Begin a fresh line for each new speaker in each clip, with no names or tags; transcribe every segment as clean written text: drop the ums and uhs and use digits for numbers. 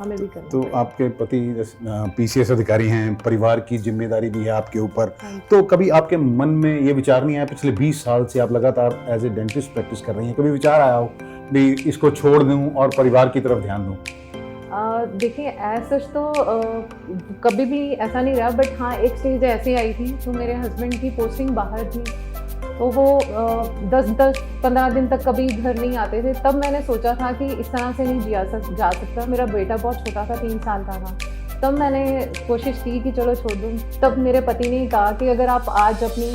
हमें भी करना
तो
पड़ेगा।
आपके पति पीसीएस अधिकारी हैं, परिवार की जिम्मेदारी भी है आपके ऊपर,
हाँ जी।
तो कभी आपके मन में ये विचार नहीं आया, पिछले 20 साल से आप लगातार एज ए डेंटिस्ट प्रैक्टिस कर रही हैं, कभी विचार आया हो भी इसको छोड़ दूं और परिवार की तरफ ध्यान दूं?
देखिए सच तो कभी भी ऐसा नहीं रहा, बट हाँ एक स्टेज ऐसी आई थी तो मेरे हस्बैंड की पोस्टिंग बाहर थी, तो वो 10-15 दिन तक कभी घर नहीं आते थे। तब मैंने सोचा था कि इस तरह से नहीं जा सकता। मेरा बेटा बहुत छोटा था, 3 साल का था। तब मैंने कोशिश की कि चलो छोड़ दूँ। तब मेरे पति ने कहा कि अगर आप आज अपनी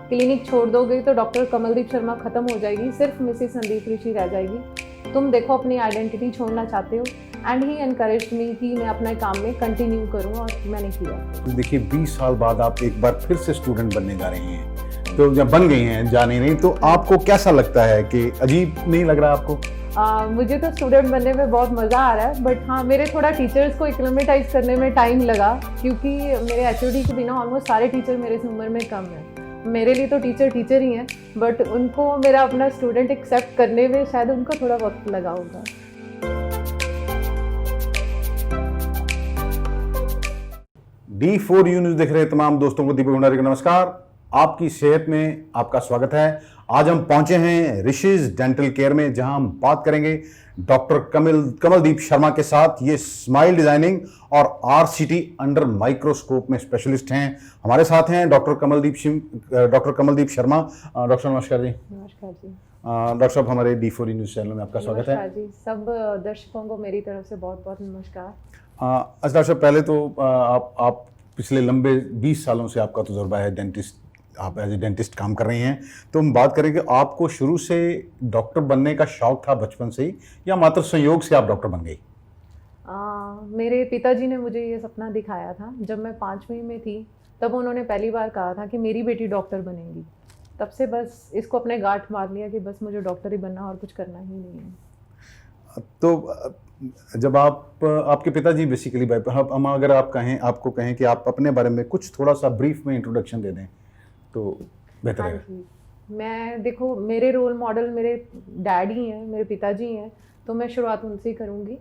क्लिनिक छोड़ दोगे तो डॉक्टर कमलदीप शर्मा ख़त्म हो जाएगी, सिर्फ मिसेस संदीप ऋषि रह जाएगी। तुम देखो अपनी आइडेंटिटी छोड़ना चाहते हो। एंड ही एनकरेज मी कि मैं अपने काम में कंटिन्यू करूँ, और मैंने किया।
देखिए 20 साल बाद आप एक बार फिर से स्टूडेंट बनने जा रही हैं, तो जब बन गई हैं जाने नहीं, तो आपको कैसा लगता है कि अजीब नहीं लग रहा आपको?
मुझे तो स्टूडेंट बनने में बहुत मज़ा आ रहा है, बट हाँ मेरे थोड़ा टीचर्स को एक्लेमेटाइज करने में टाइम लगा, क्योंकि मेरे एचओडी के बिना ऑलमोस्ट सारे टीचर मेरे से उम्र में कम है। मेरे लिए तो टीचर ही हैं, बट उनको मेरा अपना स्टूडेंट एक्सेप्ट करने में शायद उनको थोड़ा वक्त लगा होगा।
D4U न्यूज़ देख रहे तमाम दोस्तों को दीपक भंडारी का नमस्कार। आपकी सेहत में आपका स्वागत है। आज हम पहुंचे हैं ऋषिज डेंटल केयर में, जहां हम बात करेंगे डॉक्टर कमलदीप शर्मा के साथ। ये स्माइल डिजाइनिंग और RCT अंडर माइक्रोस्कोप में स्पेशलिस्ट हैं। हमारे साथ हैं डॉक्टर कमलदीप शर्मा। डॉक्टर नमस्कार जी।
नमस्कार जी।
डॉक्टर साहब, हमारे D4U न्यूज़ चैनल में आपका स्वागत है।
नमस्कार जी। सब दर्शकों को मेरी तरफ से बहुत बहुत नमस्कार।
अच्छा डॉक्टर साहब, पहले तो आप पिछले लंबे 20 सालों से आपका तजुर्बा है डेंटिस्ट, आप एज ए डेंटिस्ट काम कर रही हैं, तो हम बात करें कि आपको शुरू से डॉक्टर बनने का शौक था बचपन से ही, या मात्र संयोग से आप डॉक्टर बन गई?
मेरे पिताजी ने मुझे ये सपना दिखाया था जब मैं 5वीं में थी। तब उन्होंने पहली बार कहा था कि मेरी बेटी डॉक्टर बनेगी। तब से बस इसको अपने गांठ मार लिया कि बस मुझे डॉक्टर ही बनना और कुछ करना ही नहीं है।
तो जब आपके पिताजी बेसिकली, हम अगर आपको कहें कि आप अपने बारे में कुछ थोड़ा सा ब्रीफ में इंट्रोडक्शन दे दें तो बेहतर
हाँ
है।
जी। मैं देखो, मेरे रोल मॉडल मेरे डैड ही हैं, मेरे पिताजी हैं, तो मैं शुरुआत उनसे ही करूँगी।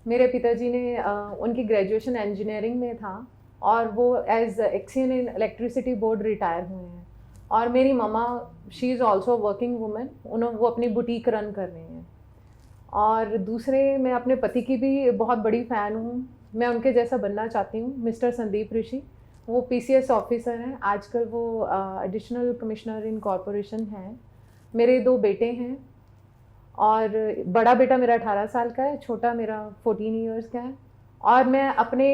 मेरे पिताजी ने उनकी ग्रेजुएशन इंजीनियरिंग में था, और वो as XEN in electricity board retire हुए हैं। और मेरी मम्मा, she is also working women, वो अपनी बुटीक रन कर रही हैं। और दूसरे, मैं अपने पति की भी बहुत बड़ी फ़ैन हूँ। मैं उनके जैसा बनना चाहती हूँ। मिस्टर संदीप ऋषि, वो PCS ऑफिसर हैं, आजकल वो एडिशनल कमिश्नर इन कॉरपोरेशन हैं। मेरे 2 बेटे हैं, और बड़ा बेटा मेरा 18 साल का है, छोटा मेरा 14 इयर्स का है। और मैं अपने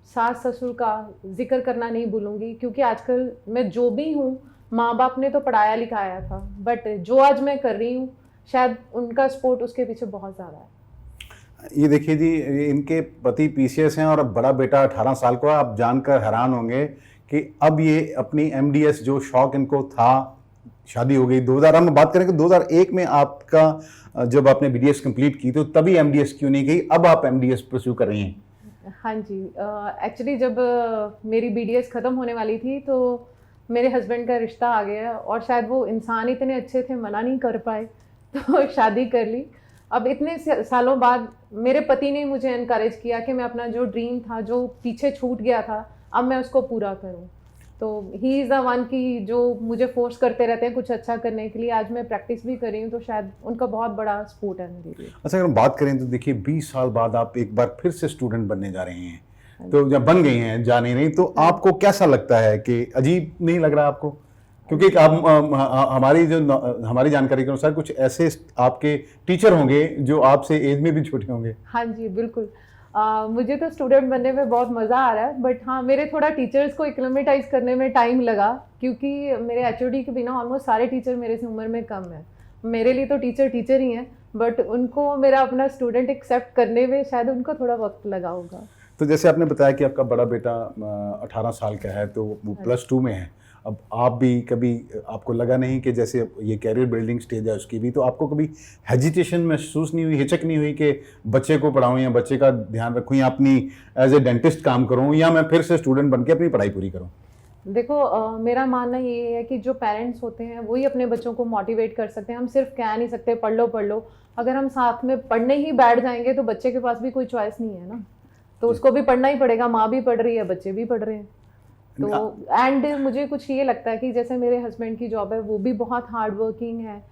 सास ससुर का जिक्र करना नहीं भूलूंगी, क्योंकि आजकल मैं जो भी हूँ, माँ बाप ने तो पढ़ाया लिखाया था, बट जो आज मैं कर रही हूँ, शायद उनका सपोर्ट उसके पीछे बहुत ज़्यादा है।
ये देखिए जी, इनके पति PCS हैं और अब बड़ा बेटा 18 साल का है। आप जानकर हैरान होंगे कि अब ये अपनी MDS, जो शौक इनको था, शादी हो गई 2000, हम बात करें कि 2001 में आपका जब आपने BDS कंप्लीट की, तो तभी MDS क्यों नहीं की? अब आप MDS परस्यू कर रही हैं।
हाँ जी। एक्चुअली जब मेरी BDS ख़त्म होने वाली थी, तो मेरे हस्बैंड का रिश्ता आ गया, और शायद वो इंसान इतने अच्छे थे, मना नहीं कर पाए, तो शादी कर ली। अब इतने सालों बाद मेरे पति ने मुझे एनकरेज किया कि मैं अपना जो ड्रीम था, जो पीछे छूट गया था, अब मैं उसको पूरा करूं। तो ही इज़ द वन की जो मुझे फोर्स करते रहते हैं कुछ अच्छा करने के लिए। आज मैं प्रैक्टिस भी कर रही हूँ, तो शायद उनका बहुत बड़ा सपोर्ट है मेरे लिए।
अच्छा, अगर हम बात करें तो देखिए 20 साल बाद आप एक बार फिर से स्टूडेंट बनने जा रही हैं, तो जब बन गई हैं जा नहीं रही, तो आपको कैसा लगता है कि अजीब नहीं लग रहा आपको? क्योंकि हमारी जानकारी के अनुसार कुछ ऐसे आपके टीचर होंगे जो आपसे एज में भी छोटे होंगे।
हाँ जी, बिल्कुल। मुझे तो स्टूडेंट बनने में बहुत मज़ा आ रहा है, बट हाँ मेरे थोड़ा टीचर्स को एक्लेमेटाइज करने में टाइम लगा, क्योंकि मेरे एचओडी के बिना ऑलमोस्ट सारे टीचर मेरे से उम्र में कम है। मेरे लिए तो टीचर ही हैं, बट उनको मेरा अपना स्टूडेंट एक्सेप्ट करने में शायद उनको थोड़ा वक्त लगा होगा।
तो जैसे आपने बताया कि आपका बड़ा बेटा 18 साल का है, तो वो +2 में है। अब आप भी कभी, आपको लगा नहीं कि जैसे ये कैरियर बिल्डिंग स्टेज है उसकी भी, तो आपको कभी हेजिटेशन महसूस नहीं हुई, हिचक नहीं हुई कि बच्चे को पढ़ाऊँ या बच्चे का ध्यान रखूँ, या अपनी एज ए डेंटिस्ट काम करूँ, या मैं फिर से स्टूडेंट बन के अपनी पढ़ाई पूरी करूँ?
देखो मेरा मानना ये है कि जो पेरेंट्स होते हैं वही अपने बच्चों को मोटिवेट कर सकते हैं। हम सिर्फ कह नहीं सकते पढ़ लो पढ़ लो। अगर हम साथ में पढ़ने ही बैठ जाएंगे तो बच्चे के पास भी कोई चॉइस नहीं है ना, तो उसको भी पढ़ना ही पड़ेगा। माँ भी पढ़ रही है, बच्चे भी पढ़ रहे हैं। तो एंड मुझे कुछ ये लगता है कि जैसे मेरे हस्बैंड की जॉब है, वो भी बहुत हार्ड वर्किंग है,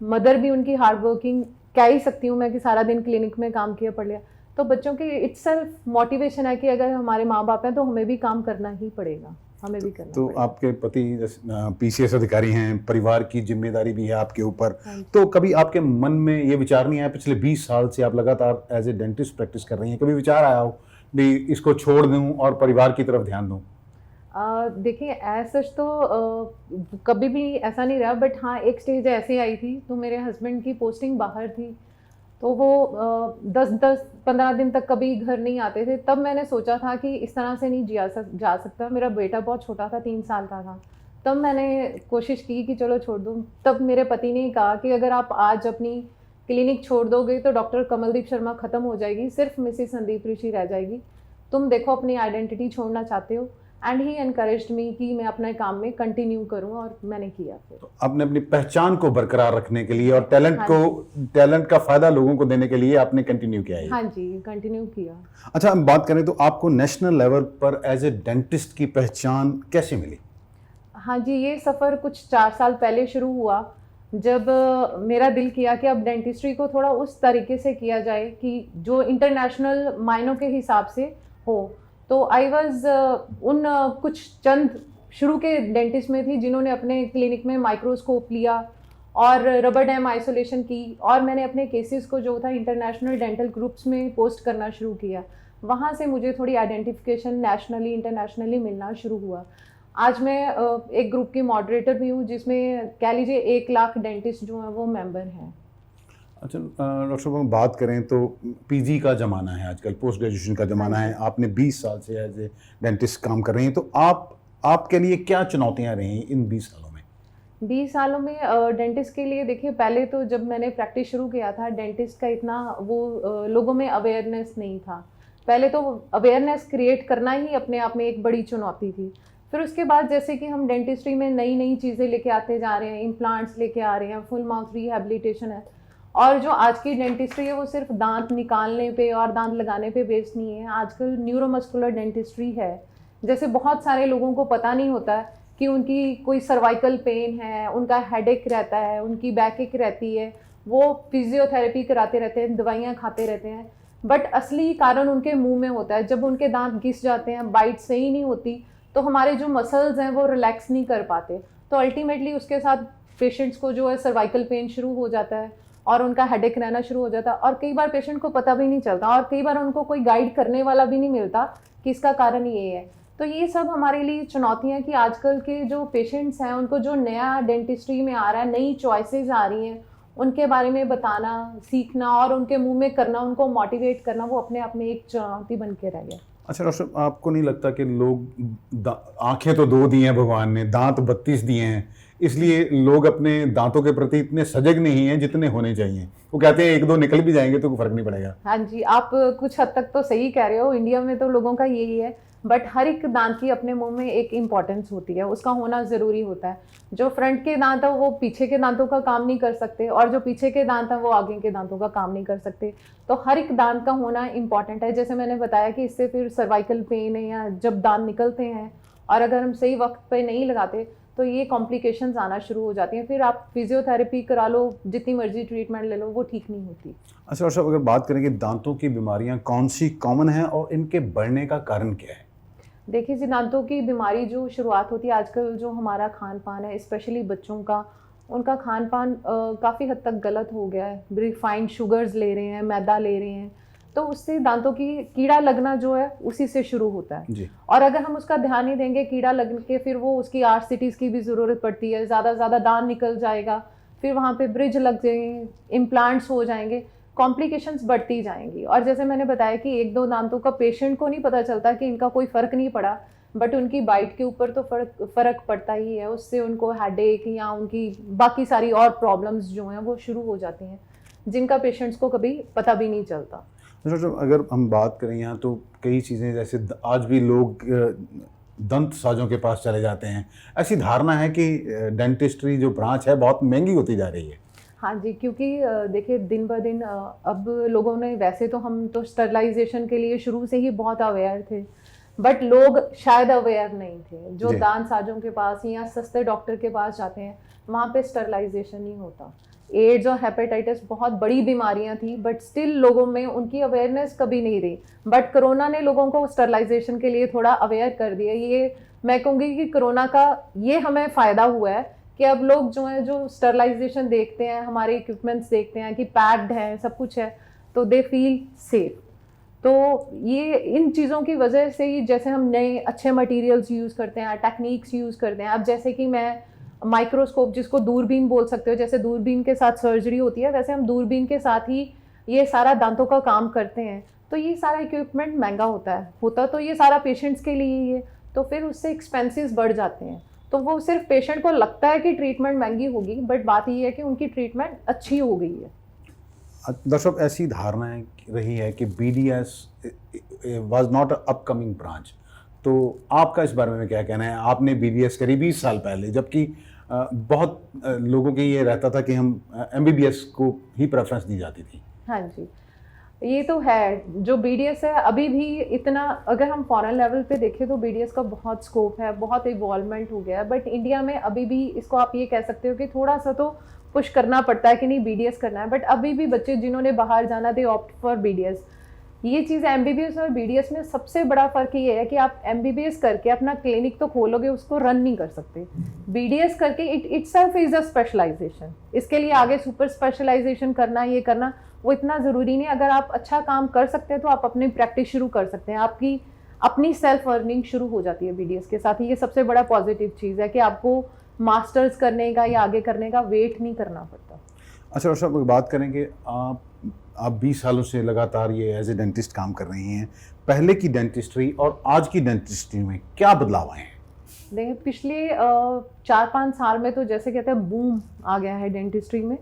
मदर भी उनकी हार्ड वर्किंग, कह ही सकती हूँ मैं कि सारा दिन क्लिनिक में काम किया पढ़ लिया। तो बच्चों की इटसेल्फ मोटिवेशन है कि अगर हमारे माँ बाप हैं तो हमें भी काम करना ही पड़ेगा, हमें भी करना
तो
पड़ेगा।
आपके पति पीसीएस अधिकारी हैं, परिवार की जिम्मेदारी भी है आपके ऊपर,
हाँ जी।
तो कभी आपके मन में ये विचार नहीं आया, पिछले 20 साल से आप लगातार एज ए डेंटिस्ट प्रैक्टिस कर रही हैं, कभी विचार आया हो भी इसको छोड़ दूं और परिवार की तरफ ध्यान दूं?
देखिए एज सच तो कभी भी ऐसा नहीं रहा, बट हाँ एक स्टेज ऐसे आई थी तो मेरे हस्बैंड की पोस्टिंग बाहर थी, तो वो 10-15 दिन तक कभी घर नहीं आते थे। तब मैंने सोचा था कि इस तरह से नहीं जा सकता। मेरा बेटा बहुत छोटा था, 3 साल का था। तब मैंने कोशिश की कि चलो छोड़ दूँ। तब मेरे पति ने कहा कि अगर आप आज अपनी क्लिनिक छोड़ दोगे तो डॉक्टर कमलदीप शर्मा ख़त्म हो जाएगी, सिर्फ मिसेस संदीप ऋषि रह जाएगी। तुम देखो अपनी आइडेंटिटी छोड़ना चाहते हो। एंड ही एनकरेज्ड मी कि मैं अपने काम में कंटिन्यू करूं, और मैंने किया फिर।
तो आपने अपनी पहचान को बरकरार रखने के लिए और
हाँ
टैलेंट का फायदा लोगों को देने के लिए आपने कंटिन्यू किया है।
हाँ जी, कंटिन्यू किया।
अच्छा, हम बात करें तो आपको नेशनल लेवल पर एज ए डेंटिस्ट की पहचान कैसे मिली?
हाँ जी, ये सफ़र कुछ 4 साल पहले शुरू हुआ, जब मेरा दिल किया कि अब डेंटिस्ट्री को थोड़ा उस तरीके से किया जाए कि जो इंटरनेशनल मायनों के हिसाब से हो। तो आई वाज उन कुछ चंद शुरू के डेंटिस्ट में थी जिन्होंने अपने क्लिनिक में माइक्रोस्कोप लिया और रबर डैम आइसोलेशन की, और मैंने अपने केसेस को जो था इंटरनेशनल डेंटल ग्रुप्स में पोस्ट करना शुरू किया। वहाँ से मुझे थोड़ी आइडेंटिफिकेशन नेशनली इंटरनेशनली मिलना शुरू हुआ। आज मैं एक ग्रुप की मॉडरेटर भी हूँ जिसमें कह लीजिए 1 लाख डेंटिस्ट जो हैं वो मेंबर हैं।
अच्छा डॉक्टर साहब, हम बात करें तो पीजी का ज़माना है आजकल, पोस्ट ग्रेजुएशन का ज़माना
हाँ
है, आपने 20 साल से एज ए डेंटिस्ट काम कर रही हैं, तो आपके लिए क्या चुनौतियां रही इन 20 सालों में?
20 सालों में डेंटिस्ट के लिए देखिए, पहले तो जब मैंने प्रैक्टिस शुरू किया था डेंटिस्ट का इतना वो लोगों में अवेयरनेस नहीं था। पहले तो अवेयरनेस क्रिएट करना ही अपने आप में एक बड़ी चुनौती थी। फिर उसके बाद जैसे कि हम डेंटिस्ट्री में नई नई चीज़ें लेके आते जा रहे हैं, इम्प्लांट्स लेके आ रहे हैं, फुल माउथ रिहैबिलिटेशन है, और जो आज की डेंटिस्ट्री है वो सिर्फ दांत निकालने पे और दांत लगाने पे बेस्ड नहीं है। आजकल न्यूरोमस्कुलर डेंटिस्ट्री है। जैसे बहुत सारे लोगों को पता नहीं होता है कि उनकी कोई सर्वाइकल पेन है, उनका हेडेक रहता है, उनकी बैक रहती है, वो फिजियोथेरेपी कराते रहते हैं, दवाइयाँ खाते रहते हैं, बट असली कारण उनके मुंह में होता है। जब उनके दांत घिस जाते हैं, बाइट सही नहीं होती, तो हमारे जो मसल्स हैं वो रिलैक्स नहीं कर पाते, तो अल्टीमेटली उसके साथ पेशेंट्स को जो है सर्वाइकल पेन शुरू हो जाता है और उनका हेडेक रहना शुरू हो जाता है। और कई बार पेशेंट को पता भी नहीं चलता, और कई बार उनको कोई गाइड करने वाला भी नहीं मिलता कि इसका कारण ये है। तो ये सब हमारे लिए चुनौतियाँ हैं कि आजकल के जो पेशेंट्स हैं उनको जो नया डेंटिस्ट्री में आ रहा है, नई चॉइसेस आ रही हैं, उनके बारे में बताना, सीखना और उनके मुंह में करना, उनको मोटिवेट करना, वो अपने आप में एक चुनौती बन के रह गया।
अच्छा डॉक्टर साहब, आपको नहीं लगता कि लोग आंखें तो 2 दी हैं भगवान ने, दांत 32 दिए हैं, इसलिए लोग अपने दांतों के प्रति इतने सजग नहीं हैं जितने होने चाहिए? वो कहते हैं 1-2 निकल भी जाएंगे तो कोई फर्क नहीं पड़ेगा।
हाँ जी, आप कुछ हद तक तो सही कह रहे हो। इंडिया में तो लोगों का यही है, बट हर एक दांत की अपने मुंह में एक इम्पॉर्टेंस होती है, उसका होना ज़रूरी होता है। जो फ्रंट के दांत है वो पीछे के दांतों का काम नहीं कर सकते, और जो पीछे के दांत है वो आगे के दांतों का काम नहीं कर सकते। तो हर एक दांत का होना इम्पॉर्टेंट है। जैसे मैंने बताया कि इससे फिर सर्वाइकल पेन है, या जब दांत निकलते हैं और अगर हम सही वक्त पे नहीं लगाते तो ये कॉम्प्लिकेशंस आना शुरू हो जाती हैं। फिर आप फिजियोथेरेपी करा लो, जितनी मर्जी ट्रीटमेंट ले लो, वो ठीक नहीं होती।
अच्छा डॉक्टर साहब, अगर बात करें कि दांतों की बीमारियां कौन सी कॉमन हैं और इनके बढ़ने का कारण क्या है?
देखिए जी, दांतों की बीमारी जो शुरुआत होती है आजकल, जो हमारा खान पान है, स्पेशली बच्चों का, उनका खान पान काफ़ी हद तक गलत हो गया है। रिफाइंड शुगर्स ले रहे हैं, मैदा ले रहे हैं, तो उससे दांतों की कीड़ा लगना जो है उसी से शुरू होता है
जी।
और अगर हम उसका ध्यान नहीं देंगे, कीड़ा लग के फिर वो उसकी RCTs की भी ज़रूरत पड़ती है, ज़्यादा ज़्यादा दांत निकल जाएगा, फिर वहाँ पे ब्रिज लग जाएंगे, इम्प्लांट्स हो जाएंगे, कॉम्प्लिकेशंस बढ़ती जाएंगी। और जैसे मैंने बताया कि 1-2 दांतों का पेशेंट को नहीं पता चलता कि इनका कोई फ़र्क नहीं पड़ा, बट उनकी बाइट के ऊपर तो फ़र्क पड़ता ही है। उससे उनको हेडेक या उनकी बाकी सारी और प्रॉब्लम्स जो हैं वो शुरू हो जाती हैं, जिनका पेशेंट्स को कभी पता भी नहीं चलता।
अच्छा, अगर हम बात करें यहाँ तो कई चीज़ें, जैसे आज भी लोग दंत साजों के पास चले जाते हैं। ऐसी धारणा है कि डेंटिस्ट्री जो ब्रांच है बहुत महंगी होती जा रही है।
हाँ जी, क्योंकि देखिए दिन ब दिन अब लोगों ने, वैसे तो हम तो स्टरलाइजेशन के लिए शुरू से ही बहुत अवेयर थे, बट लोग शायद अवेयर नहीं थे। जो
जी।
दांत साजों के पास या सस्ते डॉक्टर के पास जाते हैं, वहाँ पे स्टरलाइजेशन नहीं होता। एड्स और हेपेटाइटिस बहुत बड़ी बीमारियां थी, बट स्टिल लोगों में उनकी अवेयरनेस कभी नहीं रही। बट कोरोना ने लोगों को स्टरलाइजेशन के लिए थोड़ा अवेयर कर दिया। ये मैं कहूँगी कि कोरोना का ये हमें फ़ायदा हुआ है कि अब लोग जो है, जो स्टरलाइजेशन देखते हैं, हमारे इक्विपमेंट्स देखते हैं कि पैक्ड है, सब कुछ है, तो दे फील सेफ। तो ये इन चीज़ों की वजह से ही, जैसे हम नए अच्छे मटेरियल्स यूज़ करते हैं, टेक्निक्स यूज़ करते हैं। अब जैसे कि मैं माइक्रोस्कोप, जिसको दूरबीन बोल सकते हो, जैसे दूरबीन के साथ सर्जरी होती है, वैसे हम दूरबीन के साथ ही ये सारा दांतों का काम करते हैं। तो ये सारा इक्विपमेंट महंगा होता तो ये सारा पेशेंट्स के लिए ही है, तो फिर उससे एक्सपेंसेस बढ़ जाते हैं। तो वो सिर्फ पेशेंट को लगता है कि ट्रीटमेंट महंगी होगी, बट बात ये है कि उनकी ट्रीटमेंट अच्छी हो गई है।
दर्शक, ऐसी धारणा रही है कि BDS was not a upcoming branch. तो आपका इस बारे में क्या कहना है? आपने BDS करी 20 साल पहले, जबकि बहुत लोगों के ये रहता था कि हम MBBS को ही प्रेफरेंस दी जाती थी।
हाँ जी, ये तो है। जो BDS है अभी भी इतना, अगर हम फॉरेन लेवल पे देखें तो BDS का बहुत स्कोप है, बहुत इवॉल्वमेंट हो गया है। बट इंडिया में अभी भी इसको आप ये कह सकते हो कि थोड़ा सा तो पुश करना पड़ता है कि नहीं BDS करना है। बट अभी भी बच्चे जिन्होंने बाहर जाना, दे ऑप्ट फॉर BDS। ये चीज़ MBBS और BDS में सबसे बड़ा फ़र्क ये है कि आप MBBS करके अपना क्लिनिक तो खोलोगे, उसको रन नहीं कर सकते। BDS करके it itself is a specialization. इसके लिए आगे सुपर स्पेशलाइजेशन करना, ये करना, वो इतना ज़रूरी नहीं। अगर आप अच्छा काम कर सकते हैं तो आप अपनी प्रैक्टिस शुरू कर सकते हैं, आपकी अपनी सेल्फ अर्निंग शुरू हो जाती है BDS के साथ ही। ये सबसे बड़ा पॉजिटिव चीज़ है कि आपको मास्टर्स करने का या आगे करने का वेट नहीं करना पड़ता।
अच्छा, और सब बात करेंगे, आप 20 सालों से लगातार ये एज ए डेंटिस्ट काम कर रही हैं। पहले की डेंटिस्ट्री और आज की डेंटिस्ट्री में क्या बदलाव आए हैं?
देखिए, पिछले 4-5 साल में तो जैसे कहते हैं बूम आ गया है डेंटिस्ट्री में।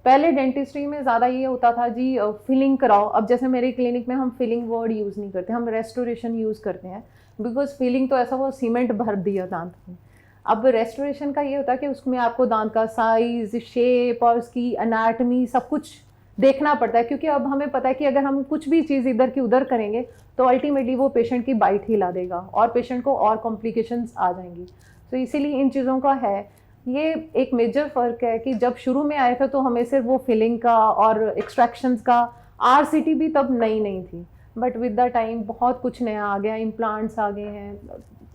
पहले डेंटिस्ट्री में ज़्यादा ये होता था जी, फिलिंग कराओ। अब जैसे मेरे क्लिनिक में हम फिलिंग वर्ड यूज़ नहीं करते, हम रेस्टोरेशन यूज़ करते हैं। बिकॉज फिलिंग तो ऐसा वो सीमेंट भर दिया दांत में। अब रेस्टोरेशन का ये होता है कि उसमें आपको दांत का साइज़, शेप और उसकी अनाटमी सब कुछ देखना पड़ता है, क्योंकि अब हमें पता है कि अगर हम कुछ भी चीज़ इधर की उधर करेंगे तो अल्टीमेटली वो पेशेंट की बाइट हिला देगा और पेशेंट को और कॉम्प्लिकेशंस आ जाएंगी। तो इसीलिए इन चीज़ों का है, ये एक मेजर फ़र्क है कि जब शुरू में आए थे तो हमें सिर्फ वो फिलिंग का और एक्सट्रैक्शंस का, RCT भी तब नई थी। बट विद द टाइम बहुत कुछ नया आ गया, इम्प्लांट्स आ गए हैं,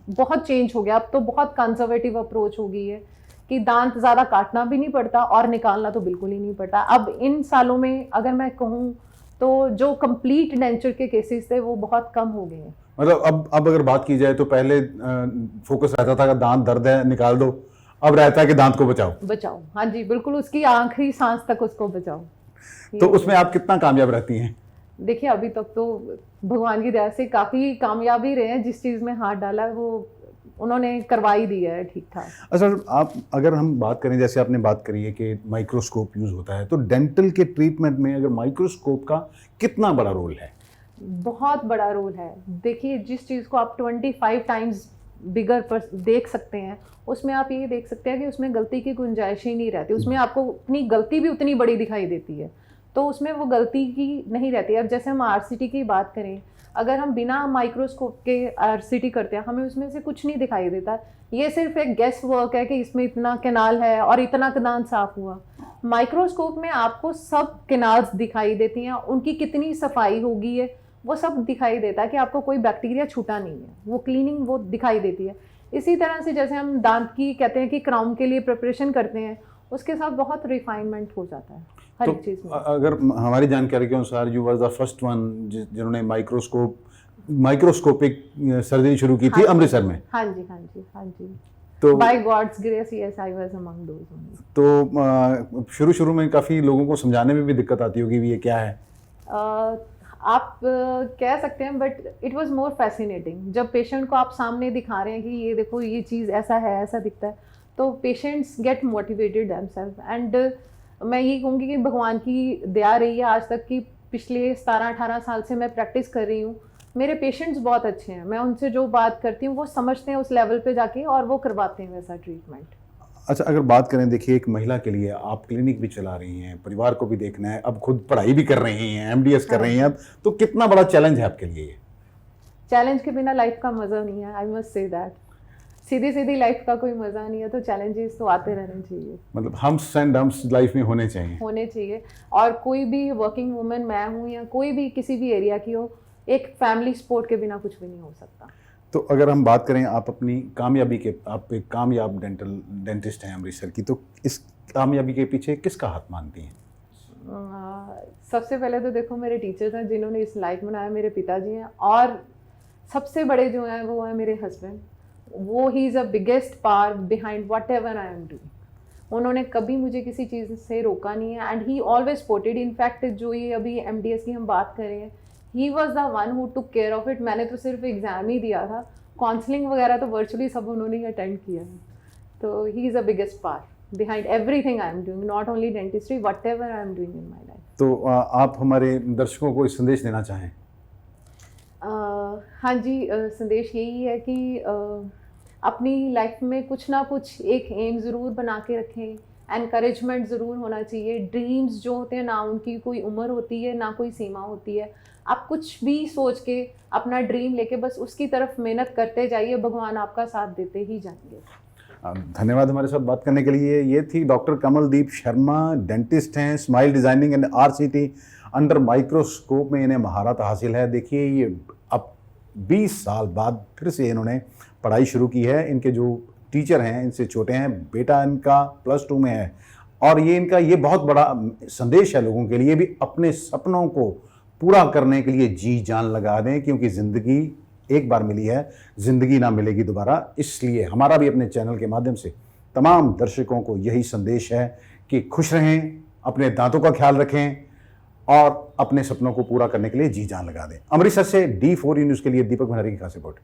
बहुत चेंज हो गया। अब तो बहुत कंजर्वेटिव अप्रोच हो गई है कि दांत ज़्यादा काटना भी नहीं पड़ता और निकालना तो बिल्कुल ही नहीं पड़ता। अब इन सालों में अगर मैं कहूँ तो जो कंप्लीट डेंचर के केसेस थे वो बहुत कम हो गए हैं।
मतलब अब अगर बात की जाए तो पहले फोकस रहता था कि दांत दर्द है निकाल दो, अब रहता है कि दांत को बचाओ।
हाँ जी, बिल्कुल, उसकी आखिरी सांस तक उसको बचाओ।
तो उसमें आप कितना कामयाब रहती हैं?
देखिए, अभी तक तो भगवान की दया से काफ़ी कामयाब ही रहे हैं। जिस चीज़ में हाथ डाला है वो उन्होंने करवा ही दिया है ठीक ठाक।
अच्छा, आप अगर हम बात करें, जैसे आपने बात करी है कि माइक्रोस्कोप यूज़ होता है, तो डेंटल के ट्रीटमेंट में अगर माइक्रोस्कोप का कितना बड़ा रोल है?
बहुत बड़ा रोल है। देखिए, जिस चीज़ को आप 25 टाइम्स बिगर पर देख सकते हैं, उसमें आप ये देख सकते हैं कि उसमें गलती की गुंजाइश ही नहीं रहती। उसमें आपको अपनी गलती भी उतनी बड़ी दिखाई देती है, तो उसमें वो गलती की नहीं रहती। अब जैसे हम RCT की बात करें, अगर हम बिना माइक्रोस्कोप के RCT करते हैं, हमें उसमें से कुछ नहीं दिखाई देता। ये सिर्फ एक गेस वर्क है कि इसमें इतना कैनाल है और इतना दांत साफ हुआ। माइक्रोस्कोप में आपको सब कैनाल्स दिखाई देती हैं, उनकी कितनी सफाई होगी है वो सब दिखाई देता है कि आपको कोई बैक्टीरिया छूटा नहीं है, वो क्लीनिंग वो दिखाई देती है। इसी तरह से जैसे हम दांत की कहते हैं कि क्राउन के लिए प्रिपरेशन करते हैं, उसके साथ बहुत रिफाइनमेंट हो जाता है हर एक चीज़ में।
अगर हमारी जानकारी के अनुसार you was the first one जिन्होंने माइक्रोस्कोपिक सर्जरी शुरू की थी अमृतसर में।
हाँ जी।
तो
by God's grace, yes, I was among those.
तो शुरू में काफ़ी लोगों को समझाने में भी दिक्कत आती होगी भी ये क्या है?
आप कह सकते हैं, but it was more fascinating. जब पेशेंट को आप सामने दिखा रहे हैं कि ये देखो ये चीज़ ऐसा है, ऐसा दिखता है, तो patients get motivated themselves. And मैं ये कहूँगी कि भगवान की दया रही है आज तक कि पिछले 17-18 साल से मैं प्रैक्टिस कर रही हूँ, मेरे पेशेंट्स बहुत अच्छे हैं, मैं उनसे जो बात करती हूँ वो समझते हैं उस लेवल पे जाके और वो करवाते हैं वैसा ट्रीटमेंट।
अच्छा, अगर बात करें, देखिए एक महिला के लिए आप क्लिनिक भी चला रही हैं, परिवार को भी देखना है, अब खुद पढ़ाई भी कर रही हैं, एमडीएस कर रही हैं, अब तो कितना बड़ा चैलेंज है आपके लिए ये?
चैलेंज के बिना लाइफ का मज़ा नहीं है, I must say that. Sidhi Sidhi life का कोई मज़ा नहीं है, तो चैलेंजेस तो आते रहने चाहिए,
मतलब हम्स एंड डम्प्स लाइफ में होने चाहिए।
और कोई भी वर्किंग वुमेन, मैं हूँ या कोई भी किसी भी एरिया की हो, एक फैमिली सपोर्ट के बिना कुछ भी नहीं हो सकता।
तो अगर हम बात करें आप अपनी कामयाबी के, आप एक कामयाब डेंटिस्ट हैं अमृतसर की, तो इस कामयाबी के पीछे किसका हाथ मानती हैं?
सबसे पहले तो देखो मेरे टीचर्स हैं जिन्होंने इस लायक बनाया, मेरे पिताजी हैं, और सबसे बड़े जो हैं वो हैं मेरे हस्बैंड। वो he is a biggest power behind what ever I am doing. उन्होंने कभी मुझे किसी चीज़ से रोका नहीं है, and he always supported. In fact जो ये अभी एमडीएस की हम बात कर रहे हैं, he was the one who took care of it. मैंने तो सिर्फ एग्ज़ाम ही दिया था, काउंसलिंग वगैरह तो वर्चुअली सब उन्होंने ही अटेंड किया है। तो he is a biggest power behind everything I am doing, not only dentistry, what ever I am doing in my life.
तो आप हमारे दर्शकों को इस संदेश देना चाहें?
हाँ जी, संदेश यही है कि अपनी लाइफ में कुछ ना कुछ एक एम ज़रूर बना के रखें, एनकरेजमेंट ज़रूर होना चाहिए। ड्रीम्स जो होते हैं ना, उनकी कोई उम्र होती है ना कोई सीमा होती है। आप कुछ भी सोच के अपना ड्रीम लेके बस उसकी तरफ मेहनत करते जाइए, भगवान आपका साथ देते ही जाएंगे।
धन्यवाद हमारे साथ बात करने के लिए। ये थी डॉक्टर कमलदीप शर्मा, डेंटिस्ट हैं, smile designing and RCT under microscope में इन्हें महारत हासिल है। देखिए ये अब 20 साल बाद फिर से इन्होंने पढ़ाई शुरू की है। इनके जो टीचर हैं इनसे छोटे हैं, बेटा इनका +2 में है, और ये इनका ये बहुत बड़ा संदेश है लोगों के लिए भी, अपने सपनों को पूरा करने के लिए जी जान लगा दें, क्योंकि ज़िंदगी एक बार मिली है, ज़िंदगी ना मिलेगी दोबारा। इसलिए हमारा भी अपने चैनल के माध्यम से तमाम दर्शकों को यही संदेश है कि खुश रहें, अपने दांतों का ख्याल रखें और अपने सपनों को पूरा करने के लिए जी जान लगा दें। अमृतसर से D4 न्यूज़ के लिए दीपक भंडारी की खास रिपोर्ट।